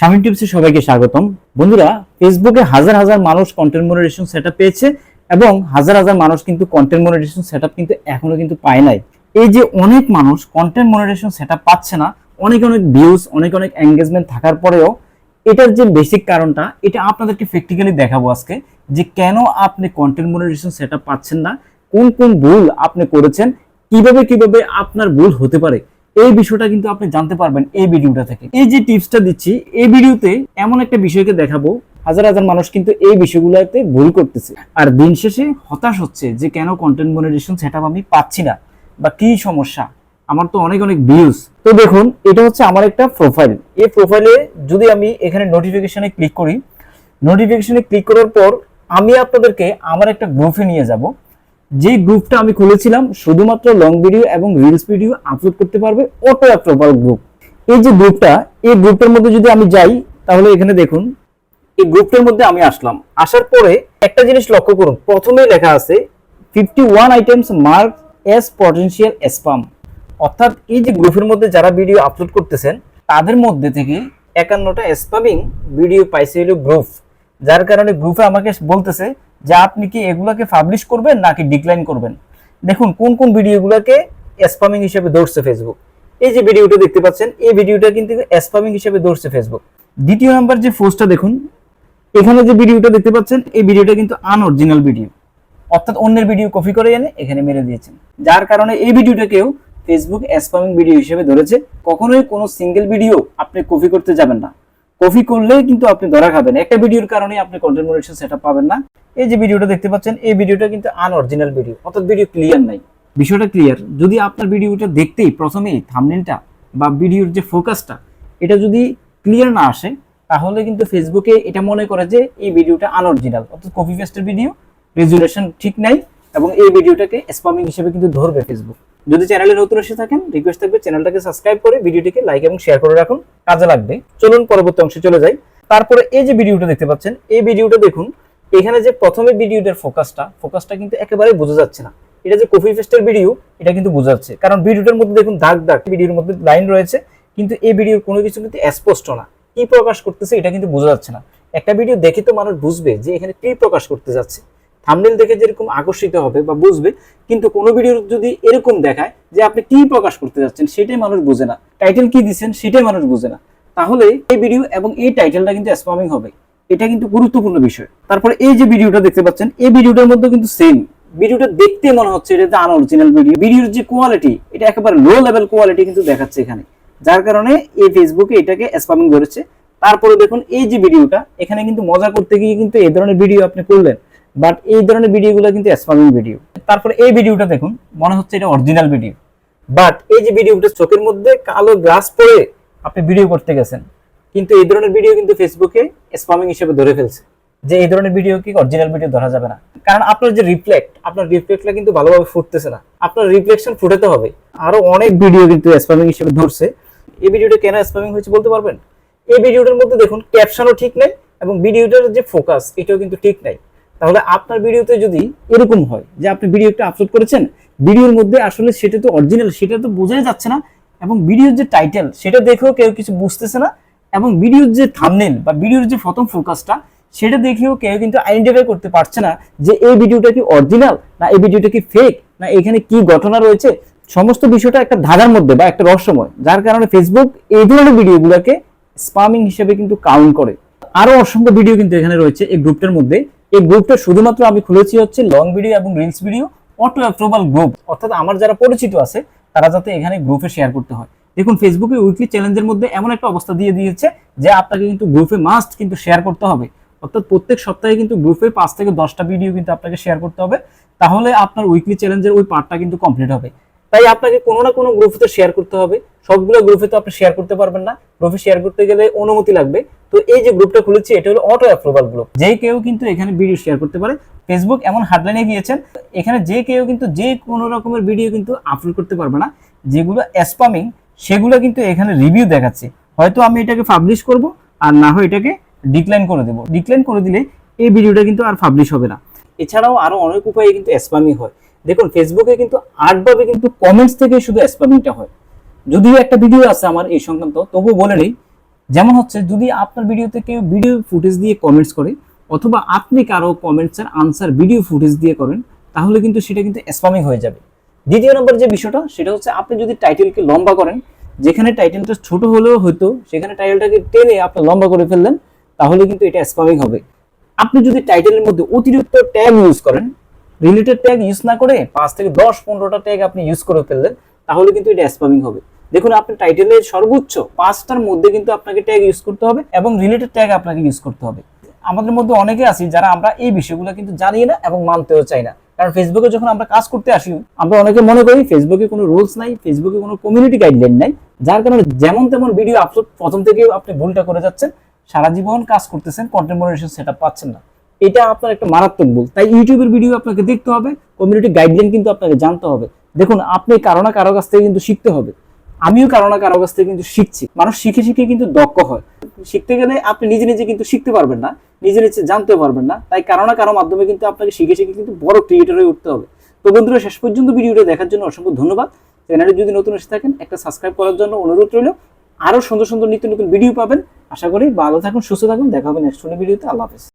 শামিম টিপসে সবাইকে স্বাগতম। বন্ধুরা, ফেসবুকে হাজার হাজার মানুষ কন্টেন্ট মনিটাইজেশন সেটআপ পেয়েছে এবং হাজার হাজার মানুষ কিন্তু কন্টেন্ট মনিটাইজেশন সেটআপ কিন্তু এখনো কিন্তু পায় নাই। এই যে অনেক মানুষ কন্টেন্ট মনিটাইজেশন সেটআপ পাচ্ছে না, অনেক অনেক ভিউজ, অনেক অনেক এঙ্গেজমেন্ট থাকার পরেও এটার যে বেসিক কারণটা এটা আপনাদেরকে প্র্যাকটিক্যালি দেখাবো আজকে, যে কেন আপনি কন্টেন্ট মনিটাইজেশন সেটআপ পাচ্ছেন না, কোন কোন ভুল আপনি করেছেন, কিভাবে কিভাবে আপনার ভুল হতে পারে, এই বিষয়টা কিন্তু আপনি জানতে পারবেন এই ভিডিওটা থেকে। এই যে টিপসটা দিচ্ছি এই ভিডিওতে এমন একটা বিষয়কে দেখাবো, হাজার হাজার মানুষ কিন্তু এই বিষয়গুলোতে ভুল করতেছে আর দিন শেষে হতাশ হচ্ছে যে কেন কন্টেন্ট মনিটাইজেশন সেটআপ আমি পাচ্ছি না বা কি সমস্যা, আমার তো অনেক অনেক ভিউজ। তো দেখুন, এটা হচ্ছে আমার একটা প্রোফাইল। এই প্রোফাইলে যদি আমি এখানে নোটিফিকেশনে ক্লিক করি, নোটিফিকেশনে ক্লিক করার পর আমি আপনাদেরকে আমার একটা গ্রুপে নিয়ে যাব, যে গ্রুপটা আমি খুলেছিলাম শুধুমাত্র লং ভিডিও এবং রিলস ভিডিও আপলোড করতে পারবে অটো অ্যাপ্রুভাল গ্রুপ। এই যে গ্রুপটা, এই গ্রুপের মধ্যে যদি আমি যাই তাহলে এখানে দেখুন এই গ্রুপটার মধ্যে আমি আসলাম। আসার পরে একটা জিনিস লক্ষ্য করুন, প্রথমেই লেখা আছে 51 items mark S potential spam. অর্থাৎ এই যে গ্রুপের মধ্যে যারা ভিডিও আপলোড করতেছেন তাদের মধ্যে থেকে 51টা স্প্যামিং ভিডিও পাইছে হলো গ্রুপ, যার কারণে গ্রুপে আমাকে বলতেছে যে আপনি কি এগুলাকে পাবলিশ করবেন নাকি ডিক্লাইন করবেন। দেখুন কোন কোন ভিডিওগুলোকে স্প্যামিং হিসেবে ধরছে ফেসবুক। এই যে ভিডিওটা দেখতে পাচ্ছেন এই ভিডিওটা কিন্তু স্প্যামিং হিসেবে ধরছে ফেসবুক। দ্বিতীয় নাম্বার যে পোস্টটা দেখুন, এখানে যে ভিডিওটা দেখতে পাচ্ছেন এই ভিডিওটা কিন্তু আনঅরিজিনাল ভিডিও, অর্থাৎ অন্যের ভিডিও কপি করে এনে এখানে মেরে দিয়েছেন, যার কারণে এই ভিডিওটাকেও ফেসবুক স্প্যামিং ভিডিও হিসেবে ধরেছে। কখনোই কোনো সিঙ্গেল ভিডিও আপনি কপি করতে যাবেন না, কপি করলে কিন্তু আপনি ধরা খাবেন। একটা ভিডিওর কারণে আপনি কন্টেন্ট মনিটাইজেশন সেটআপ পাবেন না। এই যে ভিডিওটা দেখতে পাচ্ছেন এই ভিডিওটা কিন্তু আনঅরিজিনাল ভিডিও, অর্থাৎ ভিডিও ক্লিয়ার নাই। বিষয়টা ক্লিয়ার? যদি আপনার ভিডিওটা দেখতেই প্রথমেই থাম্বনেইলটা বা ভিডিওর যে ফোকাসটা এটা যদি ক্লিয়ার না আসে তাহলে কিন্তু ফেসবুকে এটা মনে করে যে এই ভিডিওটা আনঅরিজিনাল, অর্থাৎ কপি পেস্টের ভিডিও, রেজুলেশন ঠিক নাই এবং এই ভিডিওটাকে স্প্যামিং হিসেবে কিন্তু ধরবে ফেসবুক। যদি চ্যানেলে নতুন এসে থাকেন রিকোয়েস্ট থাকবে চ্যানেলটাকে সাবস্ক্রাইব করে ভিডিওটিকে লাইক এবং শেয়ার করে রাখুন, কাজে লাগবে। চলুন পরবর্তী অংশে চলে যাই। তারপরে এই যে ভিডিওটা দেখতে পাচ্ছেন এই ভিডিওটা দেখুন, এখানে যে প্রথমে ভিডিওটার ফোকাসটা কিন্তু একেবারে বোঝা যাচ্ছে না। এটা যে কপি পেস্টের ভিডিও এটা কিন্তু বোঝা যাচ্ছে, কারণ ভিডিওটার মধ্যে দেখুন দাগ দাগ, ভিডিওর মধ্যে লাইন রয়েছে কিন্তু এই ভিডিওর কোনো কিছু কিন্তু স্পষ্ট না, কি প্রকাশ করতেছে এটা কিন্তু বোঝা যাচ্ছে না। একটা ভিডিও দেখে তো মানুষ বুঝবে যে এখানে কি প্রকাশ করতে যাচ্ছে, থাম্বনেল দেখে যেরকম আকর্ষিত হবে বা বুঝবে, কিন্তু কোনো ভিডিও যদি এরকম দেখায় যে আপনি কি প্রকাশ করতে যাচ্ছেন সেটাই মানুষ বোঝে না, টাইটেল কি দিচ্ছেন সেটাই মানুষ বোঝে না, তাহলে এই ভিডিও এবং এই টাইটেলটা কিন্তু স্প্যামিং হবে। এটা কিন্তু গুরুত্বপূর্ণ বিষয়। তারপরে এই যে ভিডিওটা দেখতে পাচ্ছেন এই ভিডিওটার মধ্যে কিন্তু সেম, ভিডিওটা দেখতে মনে হচ্ছে এটা আনঅরিজিনাল ভিডিও, ভিডিওর যে কোয়ালিটি এটা একেবারে লো লেভেল কোয়ালিটি কিন্তু দেখাচ্ছে এখানে, যার কারণে এই ফেসবুকে এটাকে স্প্যামিং ধরেছে। তারপরে দেখুন এই যে ভিডিওটা, এখানে কিন্তু মজা করতে গিয়ে কিন্তু এই ধরনের ভিডিও আপনি করলেন, বাট এই ধরনের ভিডিওগুলো কিন্তু স্প্যামিং ভিডিও। তারপরে এই ভিডিওটা দেখুন, মনে হচ্ছে এটা অরিজিনাল ভিডিও, বাট এই যে ভিডিওটা চোখের মধ্যে কালো গ্লাস পরে আপনি ভিডিও করতে গেছেন, কিন্তু এই ধরনের ভিডিও কিন্তু ফেসবুকে স্প্যামিং হিসেবে ধরে ফেলছে যে এই ধরনের ভিডিও কি অরিজিনাল ভিডিও ধরা যাবে না, কারণ আপনার যে আপনার রিফ্লেক্টটা কিন্তু ভালোভাবে ফুটতেছে না, আপনার রিফ্লেকশন ফুটাতে হবে। আরো অনেক ভিডিও কিন্তু স্প্যামিং হিসেবে ধরছে। এই ভিডিওটা কেন স্প্যামিং হয়েছে বলতে পারবেন? এই ভিডিওটার মধ্যে দেখুন ক্যাপশনও ঠিক নেই এবং ভিডিওটার যে ফোকাস এটাও কিন্তু ঠিক নাই। তাহলে আপনার ভিডিওতে যদি এরকম হয় যে আপনি ভিডিও একটা আপলোড করেছেন, ভিডিওর মধ্যে আসলে সেটা তো অরিজিনাল সেটা তো বোঝাই যাচ্ছে না, এবং ভিডিওর যে টাইটেল সেটা দেখেও কেউ কিছু বুঝতেছে না, এবং ভিডিওর যে থাম্বনেল বা ভিডিওর যে প্রথম ফোকাসটা সেটা দেখেও কেউ কিন্তু আইডেন্টিফাই করতে পারছে না যে এই ভিডিওটা কি অরিজিনাল না এই ভিডিওটা কি ফেক না এখানে কি ঘটনা রয়েছে। সমস্ত বিষয়টা একটা ধাঁধার মধ্যে বা একটা রহস্যময়, যার কারণে ফেসবুক এই ধরনের ভিডিওগুলোকে স্প্যামিং হিসেবে কিন্তু কাউন্ট করে। আরো অসংখ্য ভিডিও কিন্তু এখানে রয়েছে এই গ্রুপটার মধ্যে। এই গ্রুপটা শুধুমাত্র আমি খুলেছি হচ্ছে লং ভিডিও এবং reels video auto approval group, অর্থাৎ আমার যারা পরিচিত আছে তারা যাতে এখানে গ্রুপে শেয়ার করতে হয়। দেখুন ফেসবুকে উইকলি চ্যালেঞ্জের মধ্যে এমন একটা অবস্থা দিয়ে দিয়েছে যে আপনাকে কিন্তু গ্রুপে মাস্ট কিন্তু শেয়ার করতে হবে, অর্থাৎ প্রত্যেক সপ্তাহে কিন্তু গ্রুপে 5 থেকে 10টা ভিডিও কিন্তু আপনাকে শেয়ার করতে হবে, তাহলে আপনার উইকলি চ্যালেঞ্জের ওই পার্টটা কিন্তু কমপ্লিট হবে। তাই আপনাকে কোনো না কোনো গ্রুপে তো শেয়ার করতে হবে, সবগুলো গ্রুপে তো আপনি শেয়ার করতে পারবেন না, গ্রুপে শেয়ার করতে গেলে অনুমতি লাগবে। তো এই যে গ্রুপটা খুলেছি এটা হলো অটো অ্যাপ্রুভাল গ্রুপ, যে কেউ কিন্তু এখানে ভিডিও শেয়ার করতে পারে। ফেসবুক এমন হার্ডলাইনে গিয়েছেন এখানে যে কেউ কিন্তু যে কোনো রকমের ভিডিও কিন্তু আপলোড করতে পারবে না, যেগুলো স্প্যামিং সেগুলো কিন্তু এখানে রিভিউ দেখাচ্ছে। হয়তো আমি এটাকে পাবলিশ করব আর না হয় এটাকে ডিক্লাইন করে দেব, ডিক্লাইন করে দিলে এই ভিডিওটা কিন্তু আর পাবলিশ হবে না। এছাড়াও আরো অনেক উপায়ে কিন্তু স্প্যামিং হয়। দেখুন ফেসবুকে কিন্তু 8 ভাবে কিন্তু কমেন্টস থেকে শুধু স্প্যামিংটা হয়। যদিও একটা ভিডিও আছে আমার এই সংক্রান্ত, তবুও বলে নেই যেমন হচ্ছে যদি আপনার ভিডিওতে কেউ ভিডিও ফুটেজ দিয়ে কমেন্টস করে অথবা আপনি কারো কমেন্টসের আনসার ভিডিও ফুটেজ দিয়ে করেন, তাহলে কিন্তু সেটা কিন্তু স্প্যামিং হয়ে যাবে। দ্বিতীয় নম্বর যে বিষয়টা সেটা হচ্ছে আপনি যদি টাইটেলকে লম্বা করেন, যেখানে টাইটেলটা ছোট হলেও হয়তো সেখানে টাইটেলটাকে টেনে আপনি লম্বা করে ফেললেন, তাহলে কিন্তু এটা স্প্যামিং হবে। আপনি যদি টাইটেলের মধ্যে অতিরিক্ত ট্যাগ ইউজ করেন, রিলেটেড ট্যাগ ইউজ না করে 5 থেকে 10-15টা ট্যাগ আপনি ইউজ করে ফেললেন, তাহলে কিন্তু এটা স্প্যামিং হবে। দেখুন আপনি টাইটেলের সর্বোচ্চ 5টার মধ্যে কিন্তু আপনাকে ট্যাগ ইউজ করতে হবে এবং রিলেটেড ট্যাগ আপনাকে ইউজ করতে হবে। আমাদের মধ্যে অনেকে আছি যারা আমরা এই বিষয়গুলো কিন্তু জানি না এবং মানতেও চাই না, কারণ ফেসবুকে যখন আমরা কাজ করতে আসি আমরা অনেকে মনে করি ফেসবুকে কোনো রুলস নাই, ফেসবুকে কোনো কমিউনিটি গাইডলাইন নাই, যার কারণে যেমন তেমন ভিডিও আপলোড প্রথম থেকে আপনি ভুলটা করে যাচ্ছেন, সারা জীবন কাজ করতেছেন, কন্টেন্ট মনিটাইজেশন সেটআপ পাচ্ছেন না। এটা আপনার একটা মারাত্মক ভুল। তাই ইউটিউবের ভিডিও আপনাকে দেখতে হবে, কমিউনিটি গাইডলাইন কিন্তু আপনাকে জানতে হবে। দেখুন আপনি কারো না কারো কাছ থেকে কিন্তু শিখতে হবে, আমিও কারো না কারো কাছ থেকে কিন্তু শিখছি। মানুষ শিখে শিখে কিন্তু দক্ষ হয়। শিখতে গেলে আপনি নিজে নিজে কিন্তু শিখতে পারবেন না, নিজে নিজে জানতে পারবেন না। তাই কারো না কারো মাধ্যমে কিন্তু আপনাকে শিখে শিখে কিন্তু বড় ক্রিয়েটর হয়ে উঠতে হবে। তো বন্ধুরা, শেষ পর্যন্ত ভিডিওটা দেখার জন্য অসংখ্য ধন্যবাদ। চ্যানেলে যদি নতুন এসে থাকেন একটা সাবস্ক্রাইব করার জন্য অনুরোধ রইল। আরো সুন্দর সুন্দর নিত্য নতুন ভিডিও পাবেন। আশা করি ভালো থাকুন, সুস্থ থাকুন। দেখা হবে নেক্সট ভিডিওতে। আল্লাহ হাফেজ।